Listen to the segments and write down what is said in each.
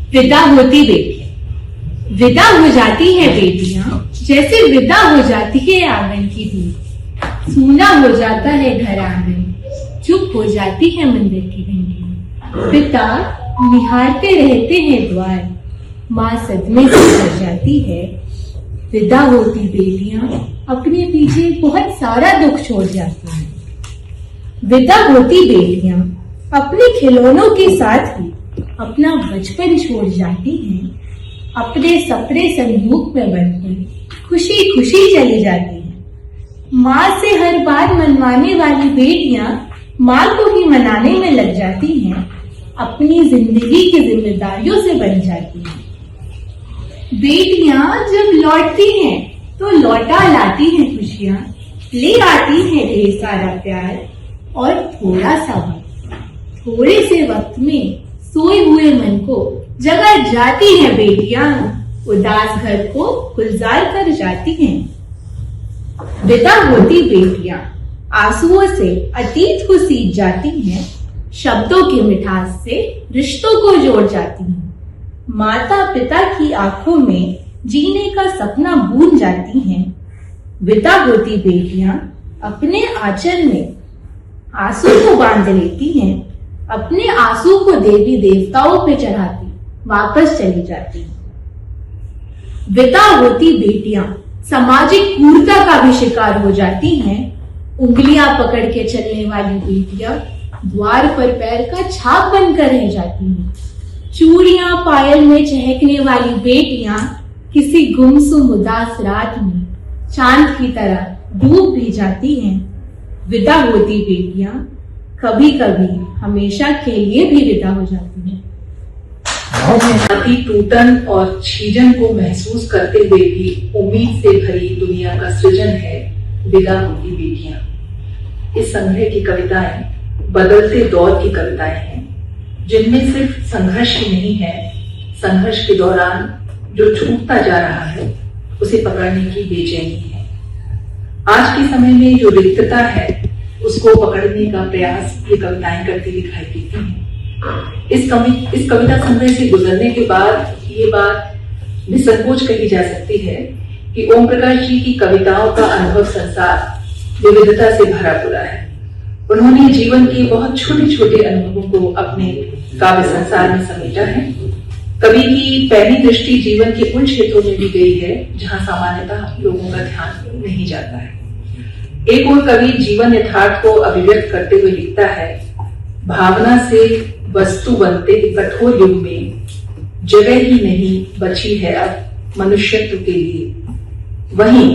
विदा होती बेटियां, विदा हो जाती है बेटियां, जैसे विदा हो जाती है आंगन की धूप। सूना हो जाता है घर आंगन, चुप हो जाती है मंदिर की घंटी। पिता निहारते रहते हैं द्वार, माँ सदमे से भर जाती है। विदा होती बेटियां अपने पीछे बहुत सारा दुख छोड़ जाती हैं। विदा होती बेटियां अपने खिलौनों के साथ ही अपना बचपन छोड़ जाती हैं। अपने सपने संदूक में बंधकर खुशी खुशी चली जाती हैं। माँ से हर बात मनवाने वाली बेटियां माँ को ही मनाने में लग जाती हैं। अपनी जिंदगी की जिम्मेदारियों से बन जाती हैं। बेटियां जब लौटती हैं तो लौटा लाती हैं खुशियां, ले आती हैं ढेर सारा प्यार और थोड़ा सा वक्त। थोड़े से वक्त में सोए हुए मन को जगा जाती हैं बेटियां, उदास घर को गुलजार कर जाती हैं। विदा होती बेटियां आंसुओं से अतीत को सींच जाती हैं। शब्दों की मिठास से रिश्तों को जोड़ जाती हैं। माता पिता की आंखों में जीने का सपना बूंद जाती हैं। विदा होती बेटियां अपने आंचल में आंसू को बांध लेती हैं। अपने आंसू को देवी देवताओं पे चढ़ाती वापस चली जाती हैं। विदा होती बेटियां सामाजिक क्रूरता का भी शिकार हो जाती हैं। उंगलियां पकड़ के चलने वाली बेटियां द्वार पर पैर का छाप बनकर रह जाती हैं। चूड़ियां पायल में चहकने वाली बेटियां किसी गुमसुम उदास रात में चांद की तरह डूब भी जाती हैं। विदा होती बेटियां कभी कभी हमेशा के लिए भी विदा हो जाती हैं। अति टूटन और छीजन को महसूस करते हुए भी उम्मीद से भरी दुनिया का सृजन है विदा होती बेटियां। इस संग्रह की कविताएं बदलते दौर की कविताएं हैं, जिनमें सिर्फ संघर्ष ही नहीं है, संघर्ष के दौरान जो छूटता जा रहा है उसे पकड़ने की बेचैनी है। आज के समय में जो रिक्तता है उसको पकड़ने का प्रयास ये कविताएं करती दिखाई देती हैं। इस कविता संग्रह से गुजरने के बाद ये बात निसंकोच कही जा सकती है कि ओम प्रकाश जी की कविताओं का अनुभव संसार विविधता से भरा पूरा है। उन्होंने जीवन के बहुत छोटे छोटे अनुभवों को अपने काव्य संसार में समेटा है। कवि की पहली दृष्टि जीवन के उन क्षेत्रों में भी गई है जहां सामान्यतः लोगों का ध्यान नहीं जाता है। एक और कवि जीवन यथार्थ को अभिव्यक्त करते हुए लिखता है, भावना से वस्तु बनते कठोर युग में जगह ही नहीं बची है अब मनुष्यत्व के लिए। वहीं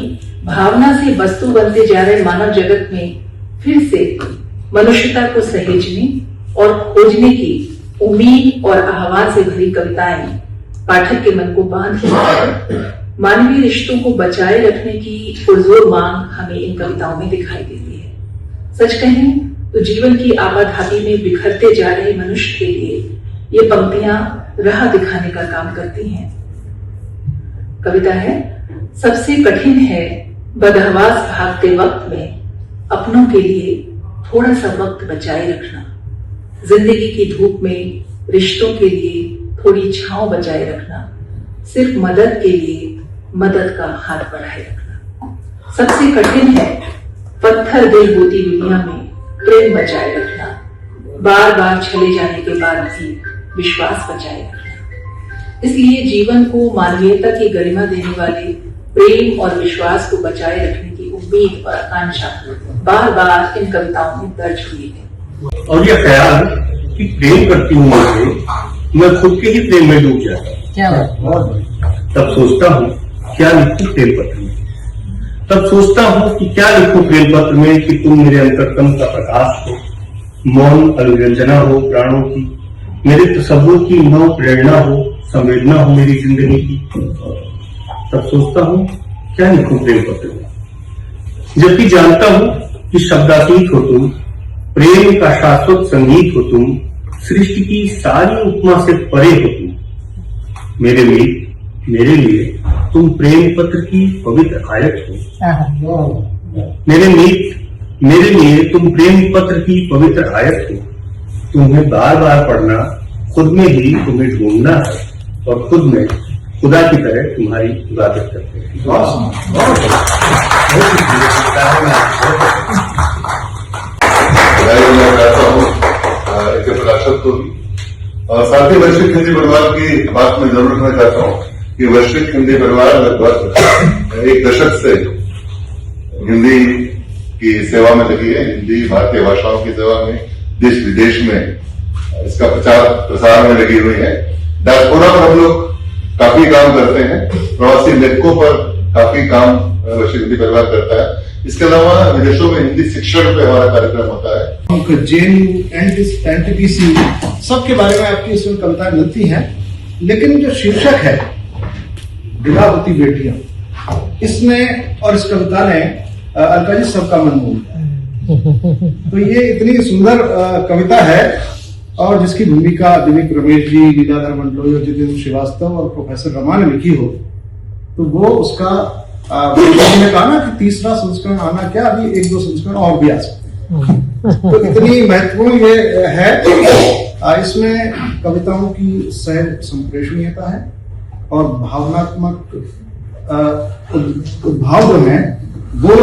भावना से वस्तु बनते जा रहे मानव जगत में फिर से मनुष्यता को सहेजने और खोजने की उम्मीद और आह्वान से भरी कविताएं पाठक के मन को बांध लेती हैं। मानवीय रिश्तों को बचाए रखने की पुरजोर मांग हमें इन कविताओं में दिखाई देती है। सच कहें तो जीवन की आपाधापी में बिखरते जा रहे मनुष्य के लिए ये पंक्तियां राह दिखाने का काम करती हैं। कविता है, सबसे कठिन है बदहवास भागते वक्त में अपनों के लिए थोड़ा सा वक्त बचाए रखना। जिंदगी की धूप में रिश्तों के लिए थोड़ी छांव बचाए रखना। सिर्फ मदद के लिए मदद का हाथ बढ़ाए रखना। सबसे कठिन है पत्थर दिल होती दुनिया में प्रेम बचाए रखना। बार बार चले जाने के बाद भी विश्वास बचाए रखना। इसलिए जीवन को मानवीयता की गरिमा देने वाले प्रेम और विश्वास को बचाए रखने की उम्मीद और आकांक्षा बार बार इन कविताओं में दर्ज हुई है। और यह ख्याल कि प्रेम करती हूँ मैं खुद के ही प्रेम में डूब जाता हूँ। तब सोचता हूँ क्या लिखूं प्रेम पत्र में। तब सोचता हूँ कि क्या लिखूं प्रेम पत्र में कि तुम मेरे अंतरतम का प्रकाश हो, मौन अभिव्यंजना हो प्राणों की, मेरे तसव्वुर की नव प्रेरणा हो, संवेदना हो मेरी जिंदगी की। तब सोचता हूँ क्या लिखूं प्रेम पत्र में, जबकि जानता हूँ कि शब्दातीत हो तुम, प्रेम का शाश्वत संगीत हो तुम, सृष्टि की सारी उपमा से परे हो तुम। मेरे लिए तुम प्रेम पत्र की पवित्र आयत हो। मेरे लिए तुम प्रेम पत्र की पवित्र आयत हो। तुम्हें बार बार पढ़ना, खुद में ही तुम्हें ढूंढना है। और खुद में खुदा की तरह तुम्हारी इबादत करते हैं। मैं चाहता हूँ इसके प्रकाशक को भी, और साथ ही वैश्विक हिंदी परिवार की बात में जरूर रखना चाहता हूँ कि वैश्विक हिंदी परिवार लगभग एक दशक से हिंदी की सेवा में लगी है। हिंदी भारतीय भाषाओं की सेवा में देश विदेश में इसका प्रचार प्रसार में लगी हुई है। डायस्पोरा पर हम लोग काफी काम करते हैं, प्रवासी लेखकों पर काफी काम वैश्विक हिंदी परिवार करता है। इसके अलावा विदेशों में हिंदी शिक्षण पे हमारा कार्यक्रम होता है। जेएनयू, एनटीपीसी सबके बारे में आपकी इसमें कविताएं मिलती हैं, लेकिन जो शीर्षक है विदा होती बेटियां, इसमें और इस कविता ने अलका जी सबका मन मोह लिया। तो ये इतनी सुंदर कविता है और जिसकी भूमिका दिलीप रमेश जी, लीलाधर मंडलोई और जितेंद्र श्रीवास्तव और प्रोफेसर रमा ने लिखी हो, तो वो उसका मैंने कहा ना कि तीसरा संस्करण आना क्या, अभी 1-2 संस्करण और भी आ सकते हैं। तो इतनी महत्वपूर्ण ये है। इसमें कविताओं की सहज संप्रेषणीयता है और भावनात्मक भाव जो है वो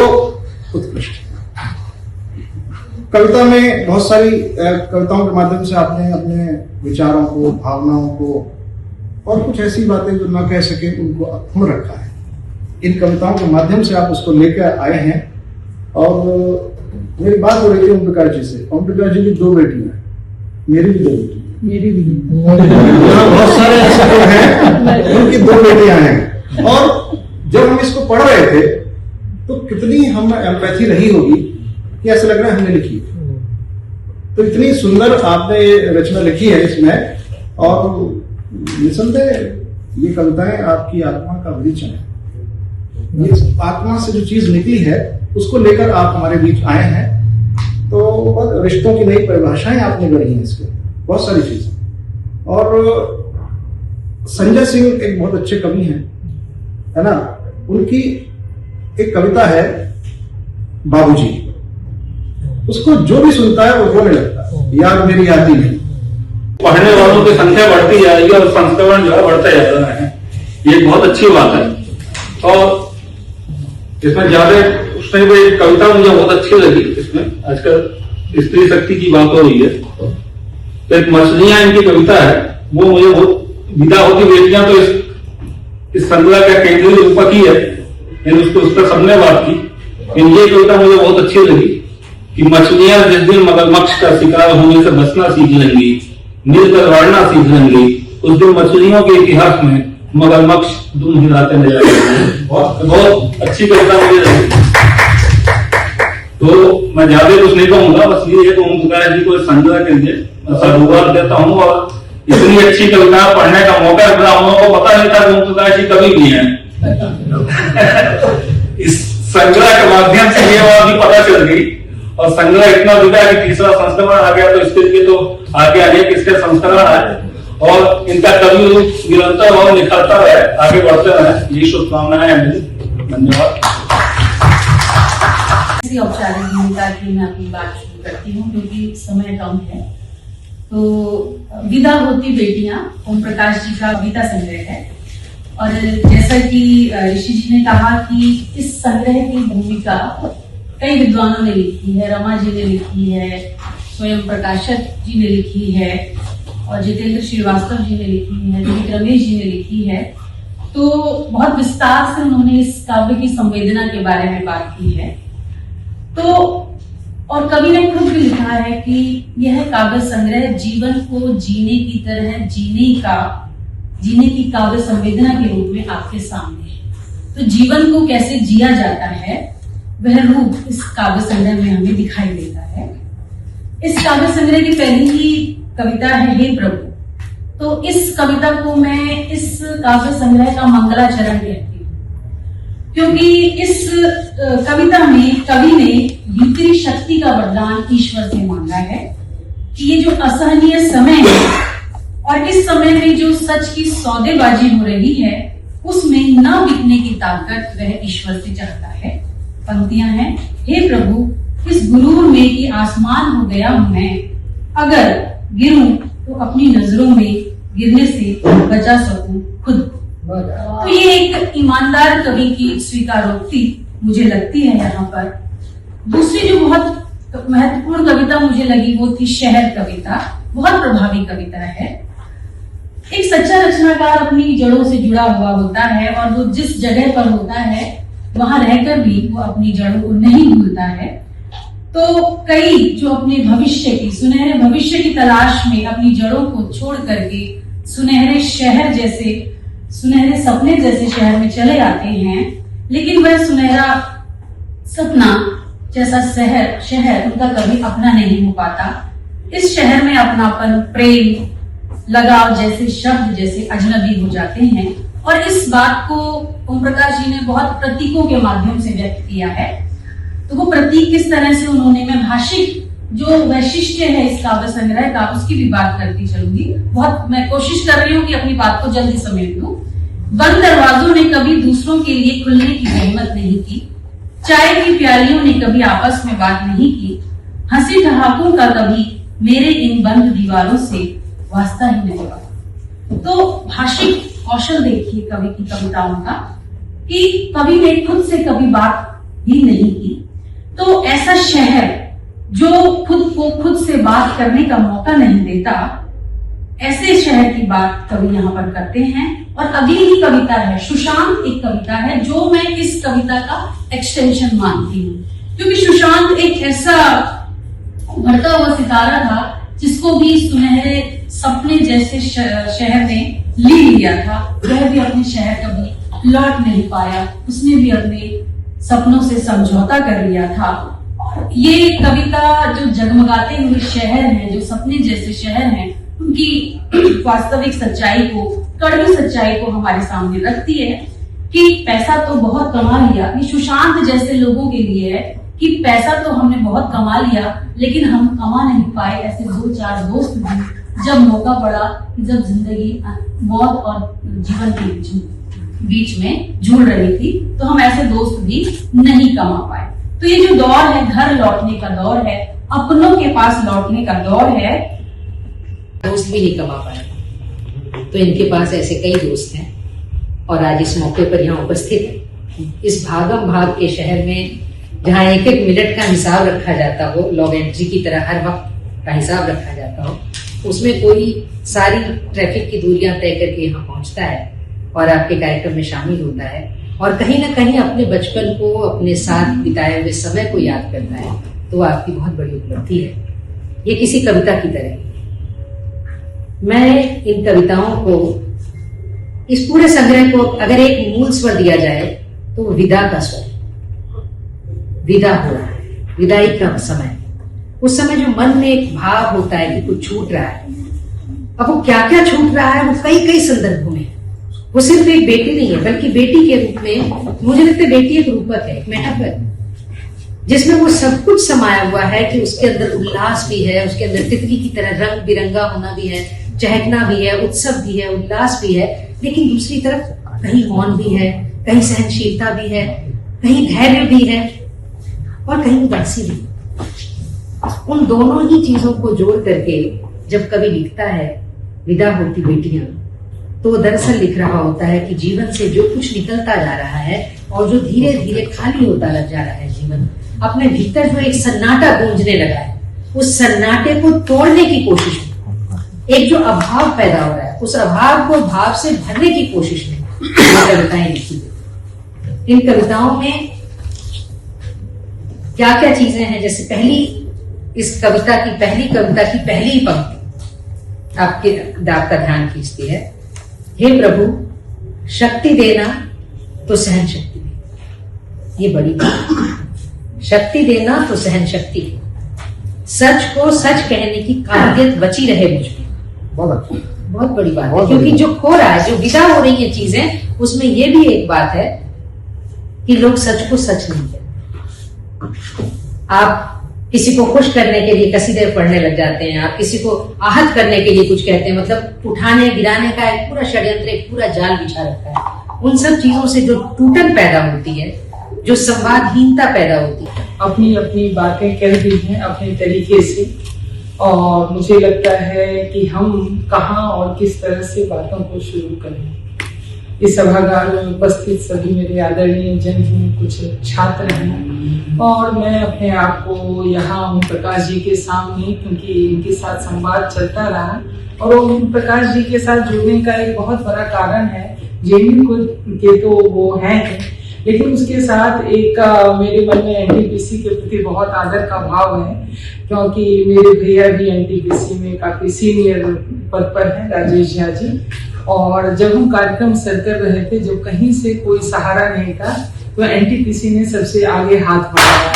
उत्कृष्ट है। कविता में बहुत सारी कविताओं के माध्यम से आपने अपने विचारों को, भावनाओं को और कुछ ऐसी बातें जो न कह सके उनको अक्षुण्ण रखा है। इन कविताओं के माध्यम से आप उसको लेकर आए हैं। और मेरी बात हो रही थी ओम प्रकाश जी से। ओम प्रकाश जी की 2 बेटियां हैं, मेरी भी 2 बेटी, मेरी भी बहुत सारे ऐसे लोग हैं उनकी 2 बेटियां हैं। और जब हम इसको पढ़ रहे थे तो कितनी हम एम्पैथी रही होगी कि ऐसा लग रहा है हमने लिखी। तो इतनी सुंदर आपने रचना लिखी है इसमें, और निसंदेह ये कविताएं आपकी आत्मा का परिचय है। ये आत्मा से जो चीज निकली है उसको लेकर आप हमारे बीच आए हैं। तो बहुत रिश्तों की नई परिभाषाएं आपने गढ़ी हैं इसके, बहुत सारी चीजें। और संजय सिंह एक बहुत अच्छे कवि हैं, है ना, उनकी एक कविता है बाबूजी, उसको जो भी सुनता है वो रोने लगता है, याद मेरी आती नहीं। पढ़ने वालों की संख्या बढ़ती जा रही है और संस्करण जो है बढ़ते जा रहे हैं, ये बहुत अच्छी बात है। और इसमें ज्यादा उसमें भी एक कविता मुझे बहुत अच्छी लगी। इसमें आजकल स्त्री शक्ति की बात हो रही है, तो एक मछलियां इनकी कविता है, वो मुझे बहुत, विदा होती बेटियां तो इस संग्रह का केंद्रीय रूपक ही है, उसको उस पर सबने बात की। लेकिन ये कविता मुझे बहुत अच्छी लगी कि मछलियां जिस दिन मगरमच्छ का शिकार होने से बचना सीख लेंगी, मिलकर लड़ना सीख लेंगी, उस दिन मछलियों के इतिहास में मगरमच्छ दुम हिलाते नजर आएंगे। बहुत अच्छी कविता मुझे लगी। तो मैं ज्यादा कुछ नहीं कहूंगा, बस ये तो ओम प्रकाश जी को संग्रह के लिए साधुवाद देता हूँ। और इतनी अच्छी कविता पढ़ने का मौका मिला, हम लोगों को पता नहीं था ओम प्रकाश जी कभी भी हैं। इस संग्रह के माध्यम से ये बात भी पता चल गई, और संग्रह इतना जुटा कि तीसरा संस्करण आ गया, तो इसके लिए तो आगे अनेक इसके संस्करण आए और इनका कवि रूप निरंतर और निखरता रहे, आगे बढ़ते रहे। ये शुभकामनाएं हैं। धन्यवाद। औपचारिक भूमिका की मैं अपनी बात शुरू करती हूँ क्योंकि समय कम है। तो विदा होती बेटियां ओम प्रकाश जी का कविता संग्रह है। और जैसा कि ऋषि जी ने कहा कि इस संग्रह की भूमिका कई विद्वानों ने लिखी है। रमा जी ने लिखी है, स्वयं प्रकाशक जी ने लिखी है, और जितेंद्र श्रीवास्तव जी ने लिखी है, दिलीप रमेश जी ने लिखी है। तो बहुत विस्तार से उन्होंने इस काव्य की संवेदना के बारे में बात की है। तो और कवि ने खुद भी लिखा है कि यह काव्य संग्रह जीवन को जीने की तरह जीने की काव्य संवेदना के रूप में आपके सामने है। तो जीवन को कैसे जिया जाता है वह रूप इस काव्य संग्रह में हमें दिखाई देता है। इस काव्य संग्रह की पहली ही कविता है हे प्रभु। तो इस कविता को मैं इस काव्य संग्रह का मंगलाचरण कहती हूँ, क्योंकि इस कविता में कवि ने भीतरी शक्ति का वरदान ईश्वर से मांगा है कि ये जो असहनीय समय है और इस समय में जो सच की सौदेबाजी हो रही है उसमें न बिकने की ताकत वह ईश्वर से चाहता है। पंक्तियां हैं, हे प्रभु इस गुरूर में कि आसमान हो गया हूं मैं, अगर गिरूं तो अपनी नजरों में गिरने से बचा सकूं खुद। तो ये एक ईमानदार कवि की स्वीकारोक्ति मुझे लगती है यहाँ पर। दूसरी जो बहुत महत्वपूर्ण कविता मुझे लगी वो थी शहर कविता। बहुत प्रभावी कविता है। एक सच्चा रचनाकार अपनी जड़ों से जुड़ा हुआ होता है और वो जिस जगह पर होता है वहां रहकर भी वो अपनी जड़ों को नहीं भूलता है। तो कई जो अपने भविष्य की सुनहरे भविष्य की तलाश में अपनी जड़ों को छोड़ करके सुनहरे शहर जैसे सुनहरे सपने जैसे शहर में चले आते हैं, लेकिन वह सुनहरा सपना जैसा शहर उनका कभी अपना नहीं हो पाता। इस शहर में अपनापन, प्रेम, लगाव जैसे शब्द जैसे अजनबी हो जाते हैं। और इस बात को ओम प्रकाश जी ने बहुत प्रतीकों के माध्यम से व्यक्त किया है। तो वो प्रतीक किस तरह से उन्होंने, मैं भाषिक जो वैशिष्ट्य है इस काव्य संग्रह का उसकी भी बात करती चलूंगी। बहुत मैं कोशिश कर रही हूँ कि अपनी बात को जल्दी समेट लूं। बंद दरवाजों ने कभी दूसरों के लिए खुलने की जहमत नहीं की। चाय की प्यालियों ने कभी आपस में बात नहीं की। हंसी ठहाकों का कभी मेरे इन बंद दीवारों से वास्ता ही नहीं हुआ। तो भाषिक कौशल देखिए कवि की कविताओं का कि कवि ने खुद से कभी बात भी नहीं की। तो ऐसा शहर जो खुद को खुद से बात करने का मौका नहीं देता, ऐसे शहर की बात कवि यहाँ पर करते हैं। और अगली ही कविता है सुशांत, एक कविता है जो मैं इस कविता का एक्सटेंशन मानती हूँ, क्योंकि सुशांत एक ऐसा उभरता हुआ सितारा था जिसको भी सुनहरे सपने जैसे शहर ने ले लिया था। वह भी अपने शहर कभी लौट नहीं पाया, उसने भी अपने सपनों से समझौता कर लिया था। ये कविता जो जगमगाते हुए शहर हैं, जो सपने जैसे शहर हैं, उनकी वास्तविक सच्चाई को, कड़वी सच्चाई को हमारे सामने रखती है कि पैसा तो बहुत कमा लिया। ये सुशांत जैसे लोगों के लिए है कि पैसा तो हमने बहुत कमा लिया लेकिन हम कमा नहीं पाए। ऐसे 2-4 दोस्त भी जब मौका पड़ा, जब जिंदगी मौत और जीवन के बीच में झूल रही थी, तो हम ऐसे दोस्त भी नहीं कमा पाए। तो ये जो दौर है, घर लौटने का दौर है, अपनों के पास लौटने का दौर है। दोस्त भी नहीं कमा पाए, तो इनके पास ऐसे कई दोस्त हैं और आज इस मौके पर यहाँ उपस्थित है। इस भागम भाग के शहर में जहाँ एक एक मिनट का हिसाब रखा जाता हो, लॉग एंट्री की तरह हर वक्त का हिसाब रखा जाता हो, उसमें कोई सारी ट्रैफिक की दूरियां तय करके यहाँ पहुंचता है और आपके कार्यक्रम में शामिल होता है और कहीं ना कहीं अपने बचपन को, अपने साथ बिताए हुए समय को याद करता है, तो आपकी बहुत बड़ी उपलब्धि है। ये किसी कविता की तरह। मैं इन कविताओं को, इस पूरे संग्रह को अगर एक मूल स्वर दिया जाए तो विदा का स्वर। विदा हो रहा है, विदाई का समय, उस समय जो मन में एक भाव होता है कि कुछ छूट रहा है। अब वो क्या क्या छूट रहा है, वो कई कई संदर्भों में। वो सिर्फ एक बेटी नहीं है, बल्कि बेटी के रूप में मुझे लगता है बेटी एक रूपक है, एक मेटाफर, जिसमें वो सब कुछ समाया हुआ है कि उसके अंदर उल्लास भी है, उसके अंदर तितली की तरह रंग बिरंगा होना भी है, चहकना भी है, उत्सव भी है, उल्लास भी है, लेकिन दूसरी तरफ कहीं मौन भी है, कहीं सहनशीलता भी है, कहीं धैर्य भी है और कहीं उदासी भी। उन दोनों ही चीजों को जोड़ करके जब कवि लिखता है विदा होती बेटियां, तो दरअसल लिख रहा होता है कि जीवन से जो कुछ निकलता जा रहा है और जो धीरे धीरे खाली होता लग जा रहा है जीवन, अपने भीतर जो एक सन्नाटा गूंजने लगा है, उस सन्नाटे को तोड़ने की कोशिश में, एक जो अभाव पैदा हो रहा है, उस अभाव को भाव से भरने की कोशिश में ये कविताएं लिखी। इन कविताओं में क्या क्या चीजें हैं, जैसे पहली, इस कविता की पहली पंक्ति आपका ध्यान खींचती है, हे प्रभु शक्ति देना तो सहन शक्ति दे। ये बड़ी बात, शक्ति देना तो सहन शक्ति, सच को सच कहने की काबिलियत बची रहे मुझ में। बहुत बड़ी बात है, क्योंकि जो खो रहा है, जो विदा हो रही है चीजें, उसमें ये भी एक बात है कि लोग सच को सच नहीं कहते। आप किसी को खुश करने के लिए कसीदे पढ़ने लग जाते हैं, आप किसी को आहत करने के लिए कुछ कहते हैं, मतलब उठाने गिराने का एक पूरा षड्यंत्र, एक पूरा जाल बिछा रखा है। उन सब चीजों से जो टूटन पैदा होती है, जो संवादहीनता पैदा होती है। अपनी अपनी बातें कह दी हैं अपने तरीके से, और मुझे लगता है कि हम कहाँ और किस तरह से बातों को शुरू करें। इस सभागार में उपस्थित सभी मेरे आदरणीय जन हैं, कुछ छात्र हैं और मैं अपने आप को यहाँ ओम प्रकाश जी के सामने, क्योंकि इनके साथ संवाद चलता रहा और ओम प्रकाश जी के साथ जुड़ने का एक बहुत बड़ा कारण है। जेएनयू के तो वो हैं, लेकिन उसके साथ एक मेरे मन में एनटीपीसी के प्रति बहुत आदर का भाव है, क्योंकि मेरे भैया भी एनटीपीसी में काफी सीनियर पद पर हैं, राजेश झा जी। और जब हम कार्यक्रम सर कर रहे थे, जब कहीं से कोई सहारा नहीं था, तो एनटीपीसी ने सबसे आगे हाथ बढ़ाया।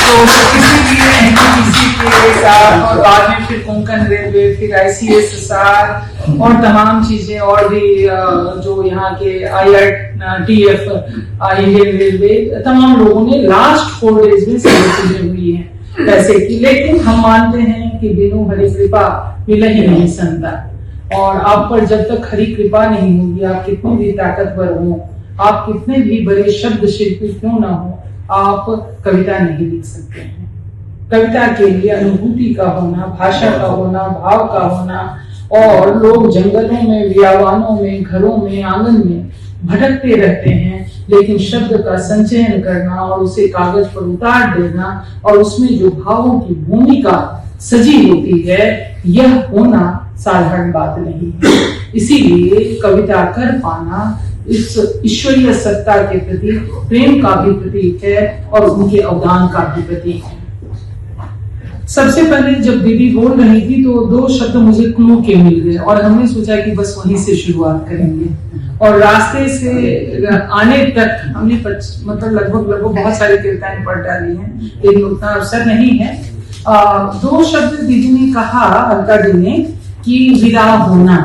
तो इसीलिए एनटीपीसी के साथ और बाद में फिर कोंकण रेलवे, फिर ICSSR और तमाम चीजें और भी जो यहाँ के IRTF, इंडियन रेलवे, तमाम लोगों ने लास्ट 4 डेज में सारी चीजें हुई हैं पैसे की। लेकिन हम मानते हैं कि बिनु हरि कृपा मिला ही नहीं संता, और आप पर जब तक हरि कृपा नहीं होगी, आप कितने भी ताकतवर हो, आप कितने भी बड़े शब्द शिल्पी क्यों ना हो, आप कविता नहीं लिख सकते हैं। कविता के लिए अनुभूति का होना, भाषा का होना, भाव का होना, और लोग जंगलों में, व्यावानों में, घरों में, आंगन में भटकते रहते हैं, लेकिन शब्द का संचयन करना और उसे कागज पर उतार देना और उसमें जो भावों की भूमिका सजी होती है, यह होना साधारण बात नहीं है। इसीलिए कविता कर पाना इस ईश्वरीय सत्ता के प्रति प्रेम का भी प्रतीक है और उनके अवदान का भी प्रतीक है। सबसे पहले जब दीदी बोल रही थी तो 2 शब्द मुझे क्लू के मिल गए और हमने सोचा कि बस वहीं से शुरुआत करेंगे, और रास्ते से आने तक हमने मतलब लगभग बहुत सारी कविताएं पढ़ डाली हैं, लेकिन उतना अवसर नहीं है। 2 शब्द दीदी ने कहा, अलका दी ने, कि विदा होना।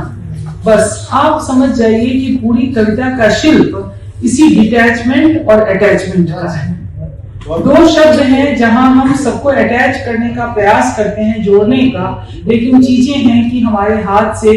बस आप समझ जाइए कि पूरी कविता का शिल्प इसी डिटैचमेंट और अटैचमेंट का है। 2 शब्द हैं जहां हम सबको अटैच करने का प्रयास करते हैं, जोड़ने का, लेकिन चीजें हैं कि हमारे हाथ से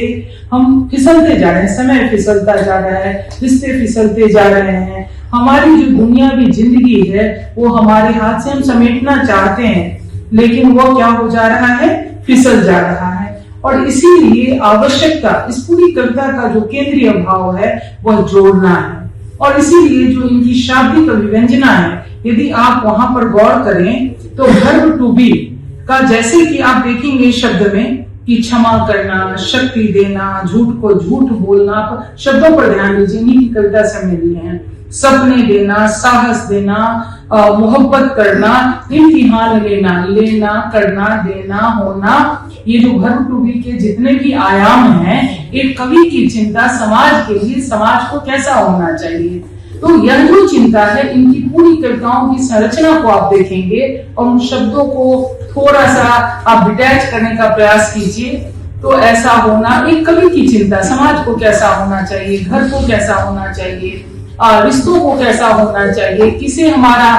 हम फिसलते जा रहे हैं, समय फिसलता जा रहा है, रिश्ते फिसलते जा रहे हैं, हमारी जो दुनियावी जिंदगी है वो हमारे हाथ से हम समेटना चाहते हैं, लेकिन वो क्या हो जा रहा है, फिसल जा रहा है। और इसीलिए आवश्यकता इस पूरी कविता का जो केंद्रीय भाव है वह जोड़ना है, और इसीलिए जो इनकी शाब्दिक अभिव्यंजना है, यदि आप वहां पर गौर करें तो वर्ब टू बी का, जैसे कि आप देखेंगे शब्द में कि क्षमा करना, शक्ति देना, झूठ को झूठ बोलना, शब्दों पर ध्यान दीजिए, इन्हीं की कविता से हमने लिए हैं। सपने देना, साहस देना, मोहब्बत करना, इम्तिहान लेना, करना, देना, होना, ये जो वर्ब टू बी के जितने भी आयाम हैं, एक कवि की चिंता समाज के लिए, समाज को कैसा होना चाहिए, तो यह जो चिंता है, इनकी पूरी कविताओं की संरचना को आप देखेंगे और उन शब्दों को थोड़ा सा आप डिटैच करने का प्रयास कीजिए, तो ऐसा होना, एक कवि की चिंता, समाज को कैसा होना चाहिए, घर को कैसा होना चाहिए, रिश्तों को कैसा होना चाहिए, किसे हमारा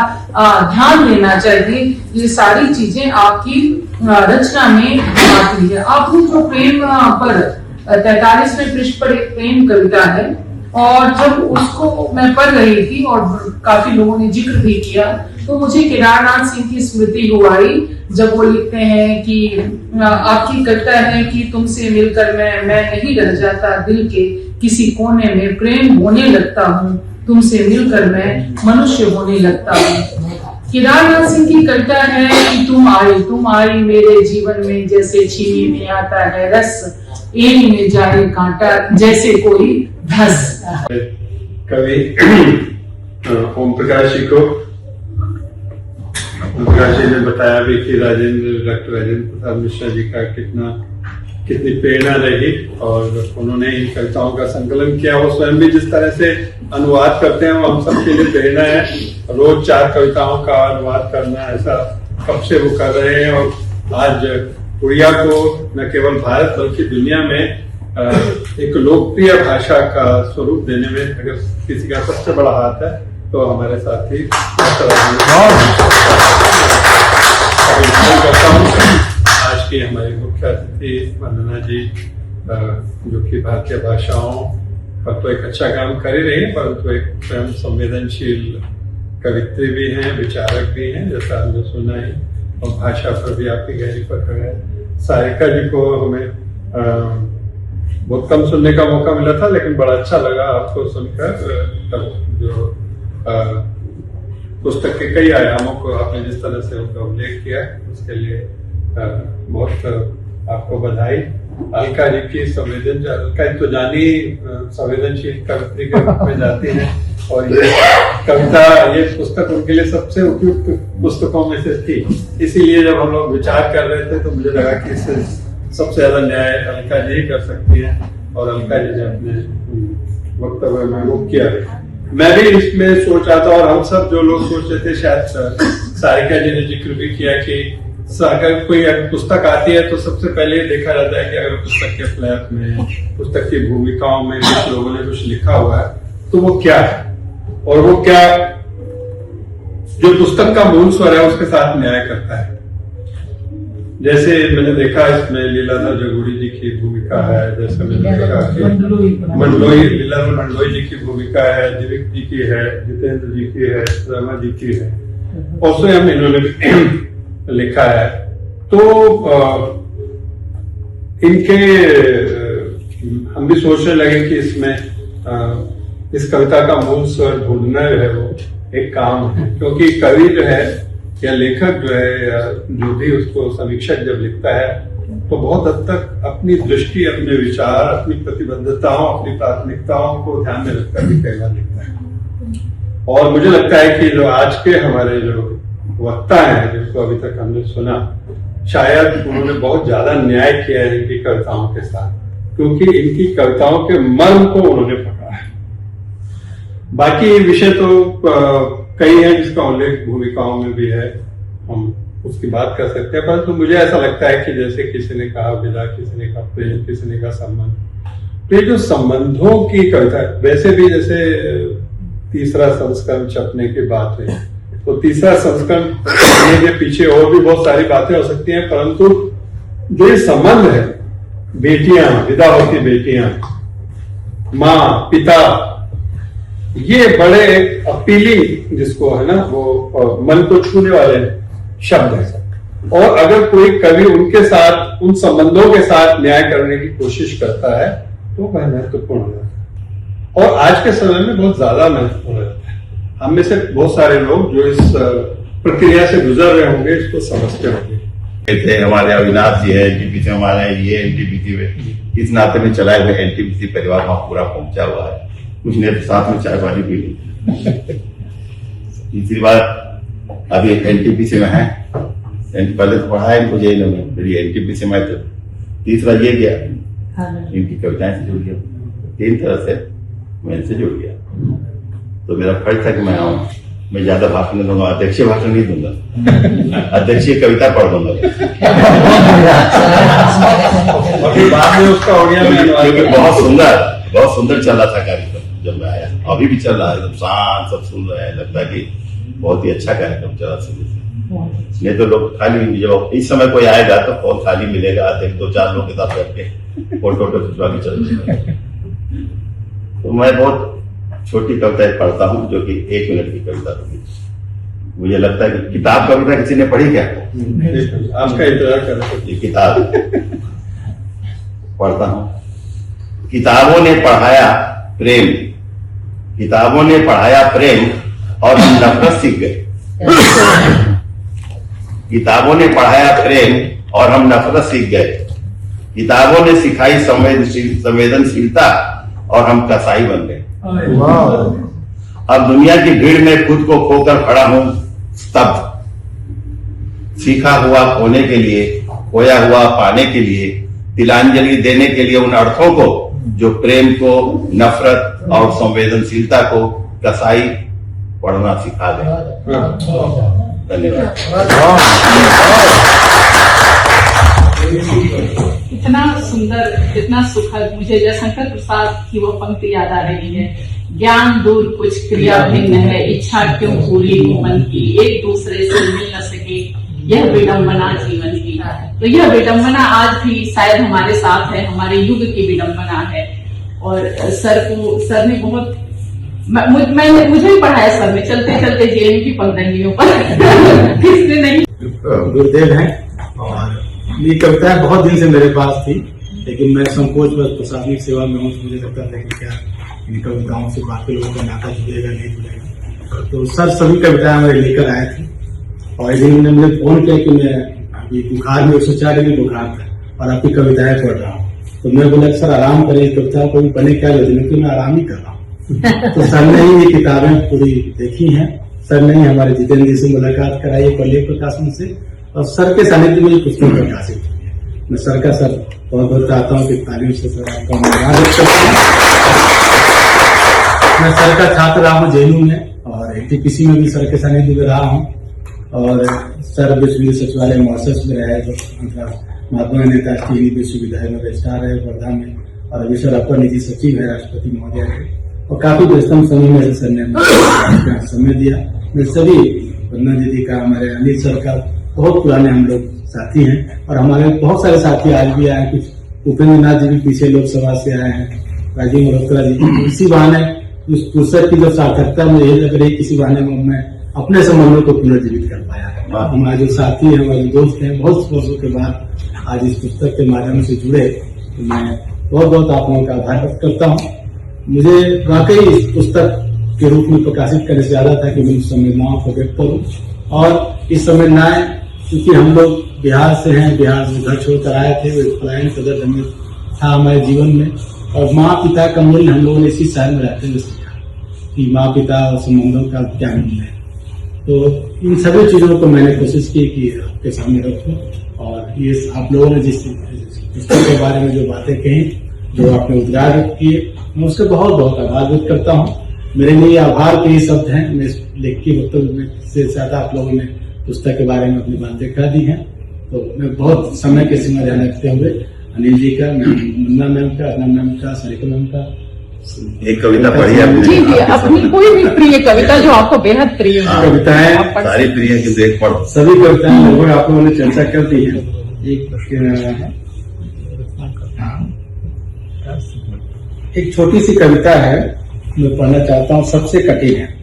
ध्यान देना चाहिए, ये सारी चीजें आपकी रचना में आती है। आपने जो प्रेम पर 43वें पृष्ठ पर एक प्रेम कविता है, और जब उसको मैं पढ़ रही थी और काफी लोगों ने जिक्र भी किया, तो मुझे केदारनाथ सिंह की स्मृति हो आई, जब वो लिखते हैं कि आपकी कविता है कि तुमसे मिलकर मैं नहीं रह जाता, दिल के किसी कोने में प्रेम होने लगता हूँ, तुमसे मिलकर मैं मनुष्य होने लगता हूँ। केदारनाथ सिंह की कविता है कि तुम आई मेरे जीवन में, जैसे चीनी में आता है रस, एड़ी में जाए कांटा, जैसे कोई धस। कवि ओम प्रकाश जी को, ओम प्रकाश जी ने बताया भी कि डॉक्टर राजेंद्र प्रसाद मिश्रा जी का कितनी प्रेरणा रही, और उन्होंने इन कविताओं का संकलन किया। वो स्वयं भी जिस तरह से अनुवाद करते हैं वो हम सबके लिए प्रेरणा है। रोज 4 कविताओं का अनुवाद करना, ऐसा कब से वो कर रहे हैं, और आज उड़िया को न केवल भारत बल्कि दुनिया में एक लोकप्रिय भाषा का स्वरूप देने में अगर किसी का सबसे बड़ा हाथ है तो हमारे साथी आज की हमारी मुख्य अतिथि वंदना जी, जो कि भारतीय भाषाओं पर तो एक अच्छा काम कर ही रही है, परंतु एक स्वयं संवेदनशील कवित्री भी हैं, विचारक भी हैं, जैसा हमने सुना ही। और भाषा पर भी आपकी गहरी पकड़ है। सारिका जी को हमें बहुत कम सुनने का मौका मिला था, लेकिन बड़ा अच्छा लगा आपको सुनकर। जो पुस्तक के कई आयामों को आपने जिस तरह से उनका उल्लेख किया, उसके लिए बहुत आपको बधाई। अलका जी की अलका जी तो जानी संवेदनशील कवित्री के रूप में जाती है, और ये कविता, ये पुस्तक उनके लिए सबसे उपयुक्त पुस्तकों में से थी। इसीलिए जब हम लोग विचार कर रहे थे तो मुझे लगा कि इससे सबसे ज्यादा न्याय अलका जी ही कर सकती है, और अलका जी ने अपने वक्तव्य में वो किया। मैं भी इसमें सोच रहा था, और हम सब जो लोग सोच रहे थे, शायद सारिका जी ने जिक्र भी किया कि अगर कोई पुस्तक आती है तो सबसे पहले देखा जाता है कि अगर पुस्तक के फ्लैप में, पुस्तक की भूमिकाओं में कुछ लोगों ने कुछ लिखा हुआ है तो वो क्या है, और वो क्या जो पुस्तक का मूल स्वर है उसके साथ न्याय करता है। जैसे मैंने देखा इसमें लीलाधर जगूड़ी जी की भूमिका है, जैसे मैंने देखा कि लीलाधर मंडलोई जी की भूमिका है, दिविक जी की है, जितेंद्र जी की है, रमा जी की है, और स्वयं इन्होंने भी लिखा है। तो इनके हम भी सोचने लगे कि इसमें इस कविता का मूल स्वर ढूंढना जो है वो एक काम है, क्योंकि कवि जो है या लेखक जो है या जो भी उसको समीक्षक जब लिखता है तो बहुत हद तक अपनी दृष्टि, अपने विचार, अपनी प्रतिबद्धताओं, अपनी प्राथमिकताओं को ध्यान में रखकर भी कई बार लिखता है। और मुझे लगता है कि जो आज के हमारे जो वक्ता है जिनको अभी तक हमने सुना, शायद उन्होंने बहुत ज्यादा न्याय किया है इनकी कविताओं के साथ, क्योंकि इनकी कविताओं के मर्म को उन्होंने पकड़ा है। बाकी विषय तो कई हैं जिसका उल्लेख भूमिकाओं में भी है, हम उसकी बात कर सकते हैं, परंतु मुझे ऐसा लगता है कि जैसे किसी ने कहा विदा, किसी ने कहा प्रेम, किसी ने कहा संबंध, तो ये जो संबंधों की कविता, वैसे भी जैसे तीसरा संस्करण छपने की बात है, तो तीसरा संस्करण के पीछे और भी बहुत सारी बातें हो सकती हैं, परंतु जो ये संबंध है, बेटियां, विदा होती बेटियां, माँ, पिता, ये बड़े अपीलिंग, जिसको है ना वो मन को छूने वाले शब्द हैं। और अगर कोई कवि उनके साथ, उन संबंधों के साथ न्याय करने की कोशिश करता है तो वह महत्वपूर्ण है, और आज के समय में बहुत ज्यादा महत्वपूर्ण है। हम में से बहुत सारे लोग जो इस प्रक्रिया से गुजर रहे होंगे इसको समझते होंगे। हमारे अविनाश जी है एनटीपीसी में, हमारे ये एनटीपीसी में इस नाते में चलाए हुए एनटीपीसी परिवार वहां पूरा पहुंचा हुआ है। कुछ ने तो साथ में चाय पानी पी ली। तीसरी बार अभी एनटीपीसी में है, पहले तो पढ़ा है इनको जेल में, फिर ये एनटीपीसी में, तो तीसरा ये गया, इनकी कविताएं से जुड़ गया, तीन तरह से मैं इनसे जुड़ गया। तो मेरा फर्ज था कि मैं आऊं, मैं ज्यादा भाषण नहीं दूंगा, अध्यक्षीय भाषण नहीं दूंगा, अध्यक्षीय कविता पढ़ दूंगा। अभी बाद में उसका हो गया, क्योंकि बहुत सुंदर चल रहा था कार्यक्रम जब मैं आया, अभी भी चल रहा है, एकदम शांत, सब सुन रहे हैं, लगता है कि बहुत ही अच्छा कार्यक्रम चला सुबह से। नहीं तो लोग खाली, जब इस समय कोई आएगा तो फोन खाली मिलेगा, दो चार लोगों के साथ बैठ फोटो खिंचवा के चल जाएगा। तो मैं बहुत छोटी कविताएं पढ़ता हूँ, जो कि 1 मिनट की कविता होगी। मुझे लगता है कि किताब कविता किसी ने पढ़ी क्या? आपका इंतजार कर रहे ये किताब पढ़ता हूँ। किताबों ने पढ़ाया प्रेम, किताबों ने पढ़ाया प्रेम और हम नफरत सीख गए। किताबों ने पढ़ाया प्रेम और हम नफरत सीख गए। किताबों ने सिखाई संवेदनशीलता और हम कसाई बन गए। अब दुनिया की भीड़ में खुद को खोकर खड़ा हूं स्तब्ध। सीखा हुआ खोने के लिए, खोया हुआ पाने के लिए, तिलांजलि देने के लिए उन अर्थों को जो प्रेम को, नफरत और संवेदनशीलता को कसाई पढ़ना सिखा गए। धन्यवाद। इतना सुंदर, इतना सुखद, मुझे जयशंकर प्रसाद की वो पंक्ति याद आ रही है, ज्ञान दूर कुछ क्रिया भिन्न है, इच्छा क्यों पूरी हो मन की, एक दूसरे से मिल न सके यह विडंबना जीवन की। तो यह विडंबना आज भी शायद हमारे साथ है, हमारे युग की विडंबना है। और सर ने बहुत, मुझे भी पढ़ाया सर ने, चलते चलते जेएनयू की पंक्तियों पर किसने नहीं। गुरुदेव हैं। और ये कविताएं बहुत दिन से मेरे पास थी, लेकिन मैं संकोच बस प्रशासनिक सेवा में हूँ, मुझे लगता था कि क्या इन कविताओं से बाकी लोगों का नाता जुड़ेगा नहीं जुड़ेगा। तो सर सभी कविताएं मेरे लेकर आए थे, और एक दिन उन्होंने मुझे फोन किया कि मैं अभी बुखार में 104 डिग्री बुखार था और आपकी कविताएं पढ़ रहा हूँ। तो मैं बोला सर आराम करें, कविताओं को भी पढ़ने क्या लेते, कि मैं आराम ही कर रहा हूँ। तो सर ने ही ये किताबें पूरी देखी हैं, सर ने ही हमारे जितेंद्र जी से मुलाकात कराई पल्ले प्रकाशन से, और सर के सानिध्य में ये पुस्तक प्रकाशित हुई है। मैं सर का सर बहुत बहुत चाहता हूँ कि तालीम से सर आपका धन्यवाद करता हूँ। मैं सर का छात्र रहा हूँ जेएनयू में, और एनटीपीसी में भी सर के सानिध्य में रहा हूँ, और सर विश्वविद्यालय सचिवालय मॉरिशस में रहे, महात्मा गांधी राष्ट्रीय विश्वविद्यालय में रजिस्ट्रार है वर्धा में, और अभी सर अपर निजी सचिव है राष्ट्रपति महोदय है, और काफी व्यस्तम समय में सर ने समय दिया। मैं सभी वंदना दीदी का, हमारे अनिल सर का बहुत पुराने हम लोग साथी हैं, और हमारे बहुत सारे साथी आज भी आए, कुछ उपेंद्र नाथ जी भी पीछे लोकसभा से आए हैं, राजीव मल्होत्रा जी। इसी बहाने उस पुस्तक की जो सार्थकता मुझे यही लग रही, किसी बहाने में मैं अपने संबंधों को पुनर्जीवित कर पाया। हमारे जो साथी हैं, हमारे दोस्त हैं, बहुत वर्षों के बाद आज इस पुस्तक के माध्यम से जुड़े, तो मैं बहुत बहुत आप लोगों का आभार व्यक्त करता हूँ। मुझे वाकई इस पुस्तक के रूप में प्रकाशित करने से ज्यादा था कि मैं उस संवेदनाओं को व्यक्त करूँ, और इस संवेदनाएं क्योंकि हम लोग बिहार से हैं, बिहार से घर छोड़कर आए थे, वो एक पलायन का दर्द था हमारे जीवन में, और माँ पिता का मूल्य हम लोगों ने इसी शहर में रहते हुए सीखा कि माँ पिता और संबंधों का क्या मूल्य है। तो इन सभी चीजों को मैंने कोशिश की कि आपके सामने रखूं, और ये आप लोगों ने जिस पुस्तक के बारे में जो बातें कही, जो आपने उद्गार व्यक्त किए, मैं उसके बहुत बहुत आभार व्यक्त करता हूँ। मेरे लिए आभार के ही शब्द हैं, मैं लेख की वक्तव्य से ज्यादा आप लोगों ने पुस्तक के बारे में अपनी बातें कह दी हैं। तो मैं बहुत समय की सीमा ध्यान रखते हुए अनिल जी का, मुन्ना मैम का, अर्नब मैम का, सरिता मैम का, एक कविता पढ़ी आपने? जी जी, अपनी कोई भी प्रिय कविता जो आपको बेहद प्रिय हो। कविताएं सारी प्रिय है, किंतु एक पढ़ो। सभी कविताएं लगभग आप लोगों ने चर्चा कर दी है। एक छोटी सी कविता है, मैं पढ़ना चाहता हूँ, सबसे कठिन है।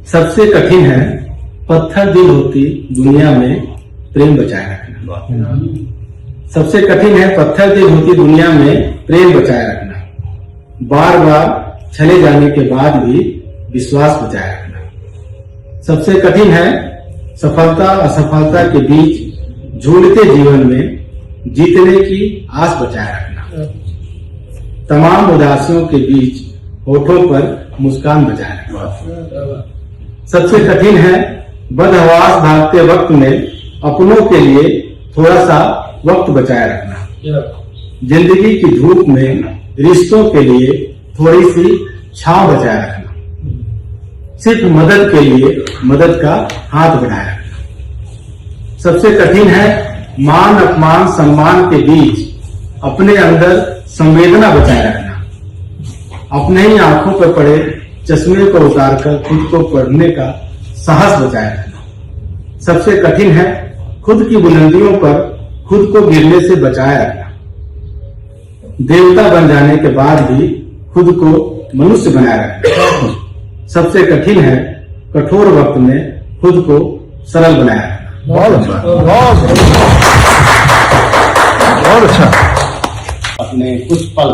सबसे कठिन है पत्थर दिल होती दुनिया में प्रेम बचाए रखना। सबसे कठिन है पत्थर दिल होती दुनिया में प्रेम बचाए रखना, बार बार चले जाने के बाद भी विश्वास बचाए रखना। सबसे कठिन है सफलता असफलता के बीच झूलते जीवन में जीतने की आस बचाए रखना। तमाम उदासियों के बीच होठों पर मुस्कान बचाए रखना। सबसे कठिन है बदहवास भागते वक्त में अपनों के लिए थोड़ा सा वक्त बचाए रखना। जिंदगी की धूप में रिश्तों के लिए थोड़ी सी छांव बचाए रखना। सिर्फ मदद के लिए मदद का हाथ बढ़ाए रखना। सबसे कठिन है मान अपमान सम्मान के बीच अपने अंदर संवेदना बचाए रखना। अपने ही आंखों पर पड़े चश्मे को उतारकर खुद को पढ़ने का साहस बचाए रखना। सबसे कठिन है खुद की बुलंदियों पर खुद को गिरने से बचाए रखना। देवता बन जाने के बाद भी खुद को मनुष्य बनाए रखना। सबसे कठिन है कठोर वक्त में खुद को सरल बनाए रखना। बहुत अच्छा। अपने कुछ पल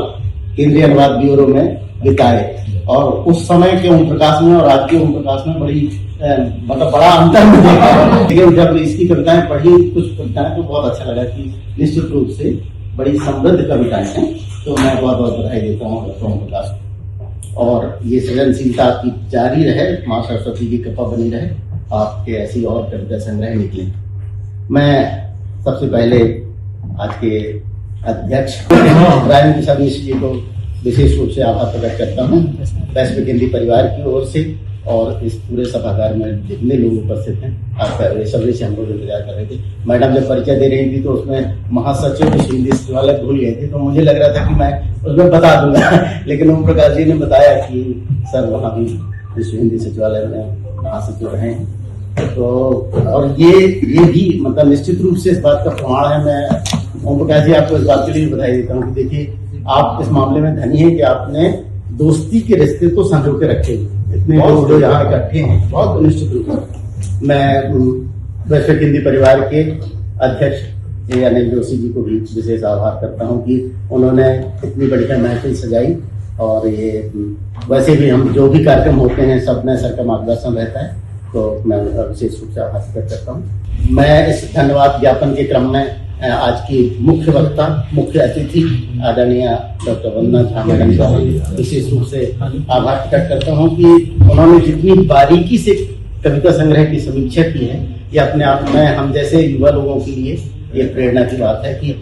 केंद्रीय अनुवाद ब्यूरो में बिताए, और उस समय के ओम प्रकाश में और आज के ओम प्रकाश में बड़ी मतलब बड़ा अंतर मुझे देखा। लेकिन जब इसकी कविताएं पढ़ी, कुछ कविताएं, तो बहुत अच्छा लगा कि निश्चित रूप से बड़ी समृद्ध कविताएं हैं। तो मैं बहुत बहुत बधाई देता हूँ डॉक्टर ओम प्रकाश को, और ये सृजनशीलता आपकी जारी रहे, माँ सरस्वती की कृपा बनी रहे, आपके ऐसी और कविता संग्रह निकले। मैं सबसे पहले आज के अध्यक्ष राजेंद्र प्रसाद मिश्र जी को विशेष रूप से आभार प्रकट करता हूँ वैश्विक हिंदी परिवार की ओर से, और इस पूरे सभागार में जितने लोग उपस्थित हैं, आपका बेसब्री से हम लोग इंतजार कर रहे थे। मैडम जब परिचय दे रही थी तो उसमें महासचिव विश्व हिंदी सचिवालय भूल गए थे, तो मुझे लग रहा था कि मैं उसमें बता दूंगा लेकिन ओम प्रकाश जी ने बताया कि सर वहाँ भी विश्व हिंदी सचिवालय में महासचिव रहे हैं। तो और ये भी मतलब निश्चित रूप से इस बात का प्रमाण है। मैं ओम प्रकाश जी आपको इस बात के लिए बधाई देता हूँ कि देखिए आप इस मामले में धनी हैं कि आपने दोस्ती के रिश्ते को संजो के रखे इतने लोग जो यहाँ इकट्ठे हैं, बहुत निश्चित रूप से मैं वैश्विक हिंदी परिवार के अध्यक्ष श्री अनिल जोशी जी को भी विशेष आभार करता हूँ कि उन्होंने इतनी बढ़िया महफिल सजाई। और ये वैसे भी हम जो भी कार्यक्रम होते हैं सब में सर का मार्गदर्शन रहता है, तो मैं उनका विशेष रूप से आभार व्यक्त करता हूँ। मैं इस धन्यवाद ज्ञापन के क्रम में आज की मुख्य वक्ता, मुख्य अतिथि आदरणीय डॉक्टर वंदना झा मैडम का विशेष रूप से आभार प्रकट करता हूँ कि उन्होंने जितनी बारीकी से कविता संग्रह की समीक्षा की है, ये अपने आप में हम जैसे युवा लोगों के लिए ये प्रेरणा की बात है कि